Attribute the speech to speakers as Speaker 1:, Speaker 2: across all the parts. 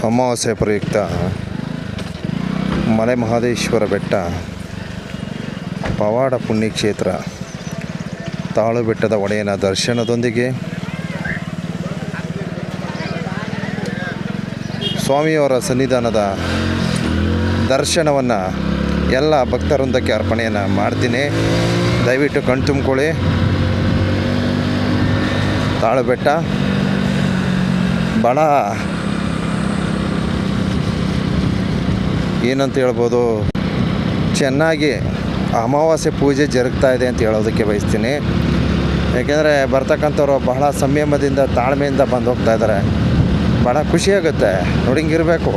Speaker 1: ಅಮಾವಾಸ್ಯೆ ಪ್ರಯುಕ್ತ ಮಲೆ ಮಹದೇಶ್ವರ ಬೆಟ್ಟ ಪವಾಡ ಪುಣ್ಯಕ್ಷೇತ್ರ ತಾಳು ಬೆಟ್ಟದ ಒಡೆಯನ ದರ್ಶನದೊಂದಿಗೆ ಸ್ವಾಮಿಯವರ ಸನ್ನಿಧಾನದ ದರ್ಶನವನ್ನು ಎಲ್ಲ ಭಕ್ತವೃಂದಕ್ಕೆ ಅರ್ಪಣೆಯನ್ನು ಮಾಡ್ತೀನಿ. ದಯವಿಟ್ಟು ಕಣ್ತುಂಬ್ಕೊಳ್ಳಿ. ತಾಳು ಬೆಟ್ಟ ಭಾಳ ಏನಂತ ಹೇಳ್ಬೋದು, ಚೆನ್ನಾಗಿ ಅಮಾವಾಸ್ಯೆ ಪೂಜೆ ಜರುಗ್ತಾ ಇದೆ ಅಂತ ಹೇಳೋದಕ್ಕೆ ಬಯಸ್ತೀನಿ. ಏಕೆಂದರೆ ಬರ್ತಕ್ಕಂಥವ್ರು ಬಹಳ ಸಂಯಮದಿಂದ ತಾಳ್ಮೆಯಿಂದ ಬಂದು ಹೋಗ್ತಾ ಇದ್ದಾರೆ. ಭಾಳ ಖುಷಿಯಾಗುತ್ತೆ, ನೋಡಿಂಗಿರಬೇಕು.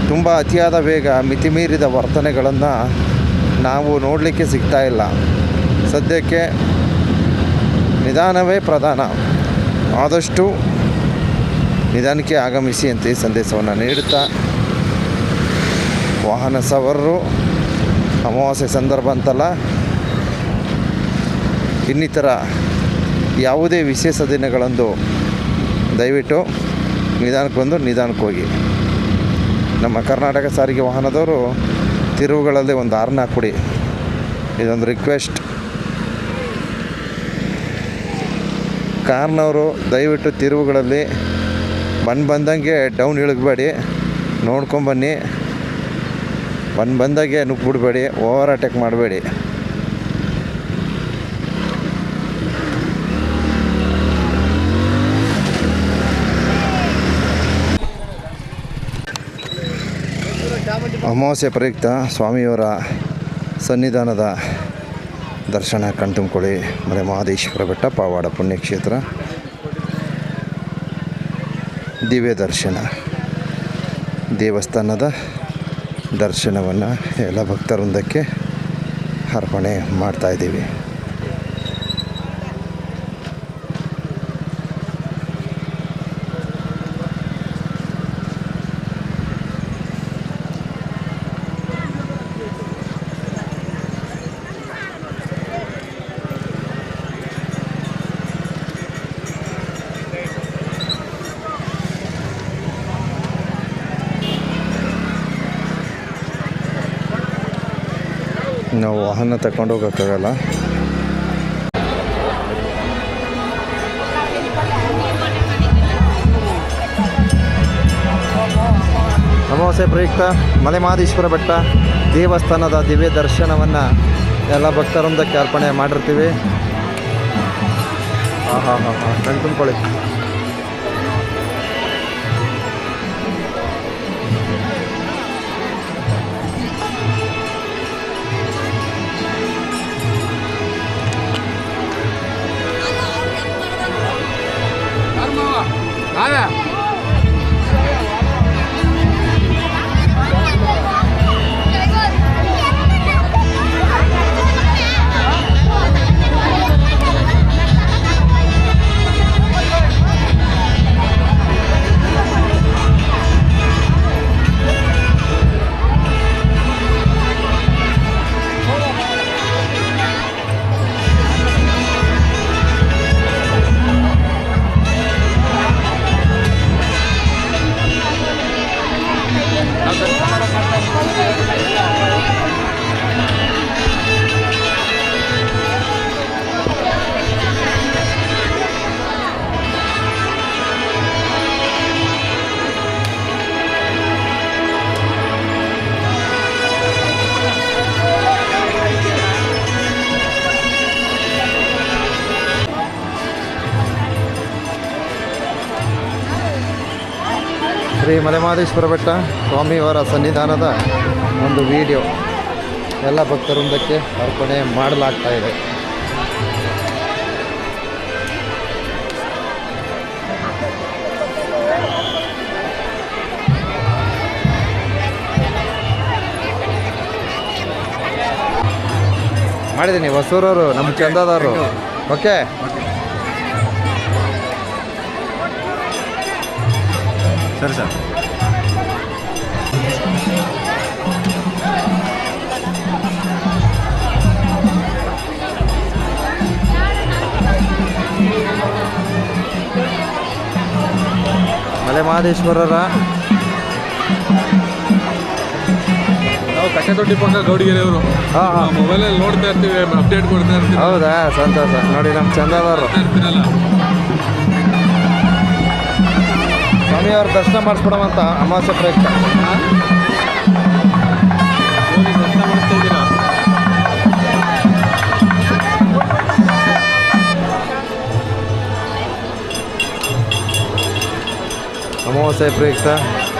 Speaker 1: ತುಂಬ ಅತಿಯಾದ ವೇಗ, ಮಿತಿಮೀರಿದ ವರ್ತನೆಗಳನ್ನು ನಾವು ನೋಡಲಿಕ್ಕೆ ಸಿಗ್ತಾ ಇಲ್ಲ. ಸದ್ಯಕ್ಕೆ ನಿಧಾನವೇ ಪ್ರಧಾನ, ಆದಷ್ಟು ನಿಧಾನಕ್ಕೆ ಆಗಮಿಸಿ ಅಂತ ಈ ಸಂದೇಶವನ್ನು ನೀಡುತ್ತಾ, ವಾಹನ ಸವಾರರು ಅಮಾವಾಸ್ಯೆ ಸಂದರ್ಭ ಅಂತಲ್ಲ, ಇನ್ನಿತರ ಯಾವುದೇ ವಿಶೇಷ ದಿನಗಳಂದು ದಯವಿಟ್ಟು ನಿಧಾನಕ್ಕೆ ಬಂದು ನಿಧಾನಕ್ಕೆ ಹೋಗಿ. ನಮ್ಮ ಕರ್ನಾಟಕ ಸಾರಿಗೆ ವಾಹನದವರು ತಿರುವುಗಳಲ್ಲಿ ಒಂದು ಹಾರ್ನ್ ಹಾಕ್ಬಿಡಿ, ಇದೊಂದು ರಿಕ್ವೆಸ್ಟ್. ಕಾರ್ನವರು ದಯವಿಟ್ಟು ತಿರುವುಗಳಲ್ಲಿ ಬಂದಂಗೆ ಡೌನ್ ಇಳಿಗಬೇಡಿ, ನೋಡ್ಕೊಂಬನ್ನಿ. ಬಂದಾಗೆ ನುಗ್ಬಿಡ್ಬೇಡಿ, ಓವರ್ ಅಟ್ಯಾಕ್ ಮಾಡಬೇಡಿ. ಅಮಾವಾಸ್ಯೆ ಪ್ರಯುಕ್ತ ಸ್ವಾಮಿಯವರ ಸನ್ನಿಧಾನದ ದರ್ಶನ ಕಣ್ತುಂಬ್ಕೊಳ್ಳಿ. ಮಲೆ ಮಹದೇಶ್ವರ ಬೆಟ್ಟ ಪವಾಡ ಪುಣ್ಯಕ್ಷೇತ್ರ ದಿವ್ಯ ದರ್ಶನ, ದೇವಸ್ಥಾನದ ದರ್ಶನವನ್ನು ಎಲ್ಲ ಭಕ್ತವೃಂದಕ್ಕೆ ಅರ್ಪಣೆ ಮಾಡ್ತಾಯಿದ್ದೀವಿ. ನಾವು ವಾಹನ ತಗೊಂಡು ಹೋಗೋಕ್ಕಾಗಲ್ಲ. ಅಮಾವಾಸ್ಯೆ ಪ್ರಯುಕ್ತ ಮಲೆ ಮಹದೇಶ್ವರ ಬೆಟ್ಟ ದೇವಸ್ಥಾನದ ದಿವ್ಯ ದರ್ಶನವನ್ನು ಎಲ್ಲ ಭಕ್ತರೊಂದಕ್ಕೆ ಅರ್ಪಣೆ ಮಾಡಿರ್ತೀವಿ. ಕಣ್ ತುಂಬ್ಕೊಳ್ಳಿ. ಶ್ರೀ ಮಲೆ ಮಹದೇಶ್ವರ ಬೆಟ್ಟ ಸ್ವಾಮಿಯವರ ಸನ್ನಿಧಾನದ ಒಂದು ವಿಡಿಯೋ ಎಲ್ಲ ಭಕ್ತವೃಂದಕ್ಕೆ ಅರ್ಪಣೆ ಮಾಡಲಾಗ್ತಾ ಇದೆ. ಮಾಡಿದ್ದೀನಿ ಹೊಸೂರವರು, ನಮ್ಮ ಚಂದದವರು. ಓಕೆ, ಸರಿ ಸರ್. ಮಲೆ ಮಹದೇಶ್ವರರ
Speaker 2: ಕಟ್ಟೆದೊಡ್ಡಿ ಪಕ್ಕ ಗೌಡಿಗೆರೆ ಅವರು.
Speaker 1: ಹಾಂ ಹಾಂ
Speaker 2: ಮೊಬೈಲಲ್ಲಿ ನೋಡ್ತಾ ಇರ್ತೀವಿ, ಅಪ್ಡೇಟ್ ಕೊಡ್ತಾ ಇರ್ತೀವಿ.
Speaker 1: ಹೌದಾ, ಸಂತೋಷ. ನೋಡಿ ನಮ್ಮ ಚಂದದವರು
Speaker 2: ಇರ್ತೀರಲ್ಲ,
Speaker 1: ಸ್ವಾಮಿಯವ್ರ ದರ್ಶನ ಮಾಡಿಸ್ಕೊಡವಂತ ಅಮಾವಾಸ್ಯೆ ಪ್ರಯುಕ್ತ.
Speaker 2: ಹೋಗಿ ದರ್ಶನ ಮಾಡ್ತಾ ಇದ್ದೀರಾ?
Speaker 1: ಅಮಾವಾಸ್ಯೆ ಪ್ರಯುಕ್ತ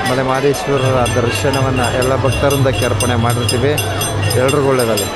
Speaker 1: ಮಲೆ ಮಹದೇಶ್ವರರ ದರ್ಶನವನ್ನು ಎಲ್ಲ ಭಕ್ತರಿಂದ ಅರ್ಪಣೆ ಮಾಡಿರ್ತೀವಿ. ಎಲ್ರಿಗೂ ಒಳ್ಳೆಯದಾಗಲಿ.